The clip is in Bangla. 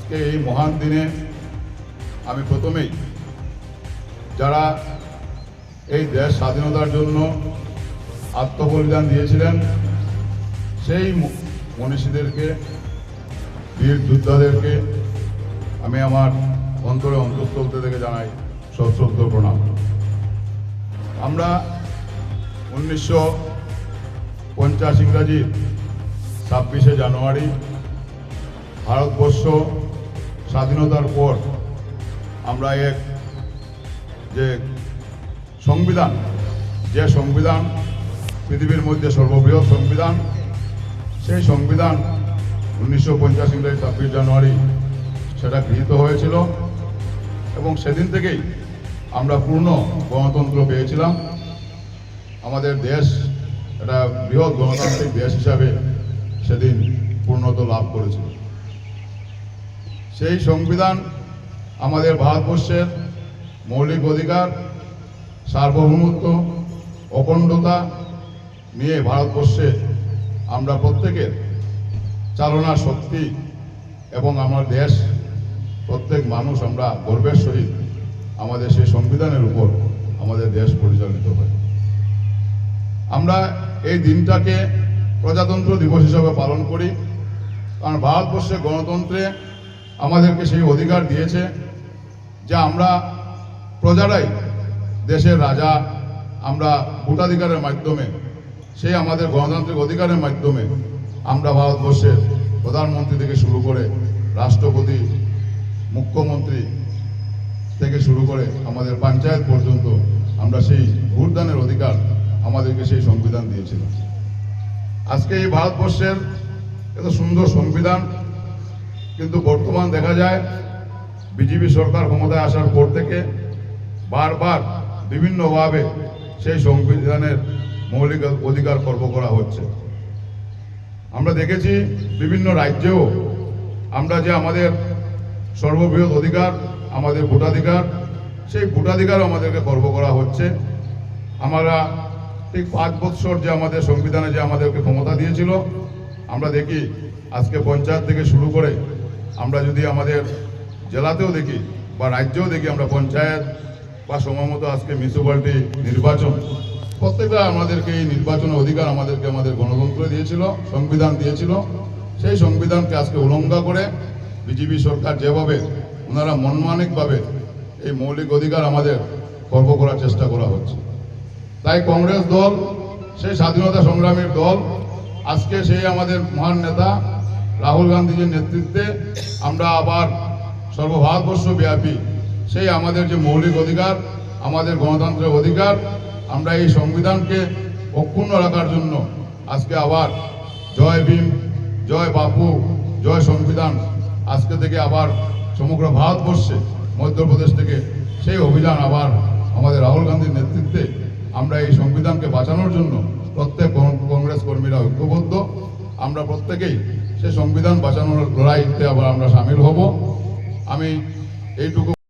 আজকে এই মহান দিনে আমি প্রথমেই যারা এই দেশ স্বাধীনতার জন্য আত্মবলিদান দিয়েছিলেন সেই মনীষীদেরকে, বীর যোদ্ধাদেরকে আমি আমার অন্তঃস্থল থেকে জানাই সশ্রদ্ধ প্রণাম। আমরা 1950 ইংরাজির 26শে জানুয়ারি ভারতবর্ষ স্বাধীনতার পর আমরা এক যে সংবিধান পৃথিবীর মধ্যে সর্ববৃহৎ সংবিধান, সেই সংবিধান 1950 ইংরেজি 26 জানুয়ারি সেটা গৃহীত হয়েছিল এবং সেদিন থেকেই আমরা পূর্ণ গণতন্ত্র পেয়েছিলাম। আমাদের দেশ একটা বৃহৎ গণতান্ত্রিক দেশ হিসাবে সেদিন পূর্ণতা লাভ করেছিল। সেই সংবিধান আমাদের ভারতবর্ষের মৌলিক অধিকার, সার্বভৌমত্ব, অখণ্ডতা নিয়ে ভারতবর্ষে আমরা প্রত্যেকের চালনা শক্তি এবং আমার দেশ প্রত্যেক মানুষ আমরা গর্বের সহিত আমাদের সেই সংবিধানের উপর আমাদের দেশ পরিচালিত হয়। আমরা এই দিনটাকে প্রজাতন্ত্র দিবস হিসাবে পালন করি, কারণ ভারতবর্ষে গণতন্ত্রে আমাদেরকে সেই অধিকার দিয়েছে যে আমরা প্রজারাই দেশের রাজা। আমরা ভোটাধিকারের মাধ্যমে, সেই আমাদের গণতান্ত্রিক অধিকারের মাধ্যমে আমরা ভারতবর্ষের প্রধানমন্ত্রী থেকে শুরু করে রাষ্ট্রপতি, মুখ্যমন্ত্রী থেকে শুরু করে আমাদের পঞ্চায়েত পর্যন্ত আমরা সেই ভোটদানের অধিকার আমাদেরকে সেই সংবিধান দিয়েছিল। আজকে এই ভারতবর্ষের এত সুন্দর সংবিধান, কিন্তু বর্তমান দেখা যায় বিজেপি সরকার ক্ষমতায় আসার পর থেকে বারবার বিভিন্নভাবে সেই সংবিধানের মৌলিক অধিকার খর্ব করা হচ্ছে। আমরা দেখেছি বিভিন্ন রাজ্যেও আমরা যে আমাদের সর্ববৃহৎ অধিকার, আমাদের ভোটাধিকার, সেই ভোটাধিকারও আমাদেরকে খর্ব করা হচ্ছে। আমরা ঠিক 5 বৎসর যে আমাদের সংবিধানে যে আমাদেরকে ক্ষমতা দিয়েছিল, আমরা দেখি আজকে পঞ্চায়েত থেকে শুরু করে আমরা যদি আমাদের জেলাতেও দেখি বা রাজ্যেও দেখি, আমরা পঞ্চায়েত বা সময় মতো আজকে মিউনিসিপ্যালিটি নির্বাচন, প্রত্যেকটা আমাদেরকে এই নির্বাচনের অধিকার আমাদেরকে আমাদের গণতন্ত্র দিয়েছিল, সংবিধান দিয়েছিল। সেই সংবিধানকে আজকে উল্লঙ্ঘন করে বিজেপি সরকার যেভাবে ওনারা মনমানিকভাবে এই মৌলিক অধিকার আমাদের খর্ব করার চেষ্টা করা হচ্ছে। তাই কংগ্রেস দল, সেই স্বাধীনতা সংগ্রামীর দল, আজকে সেই আমাদের মহান নেতা রাহুল গান্ধীজির নেতৃত্বে আমরা আবার সর্বভারতবর্ষ ব্যাপী সেই আমাদের যে মৌলিক অধিকার, আমাদের গণতন্ত্রের অধিকার, আমরা এই সংবিধানকে অক্ষুণ্ণ রাখার জন্য আজকে আবার জয় ভীম, জয় বাপু, জয় সংবিধান, আজকে থেকে আবার সমগ্র ভারতবর্ষে মধ্যপ্রদেশ থেকে সেই অভিযান আবার আমাদের রাহুল গান্ধীর নেতৃত্বে আমরা এই সংবিধানকে বাঁচানোর জন্য প্রত্যেক কংগ্রেস কর্মীরা ঐক্যবদ্ধ। আমরা প্রত্যেকেই সেই সংবিধান বাঁচানোর লড়াইতে আবার আমরা সামিল হব। আমি এইটুকু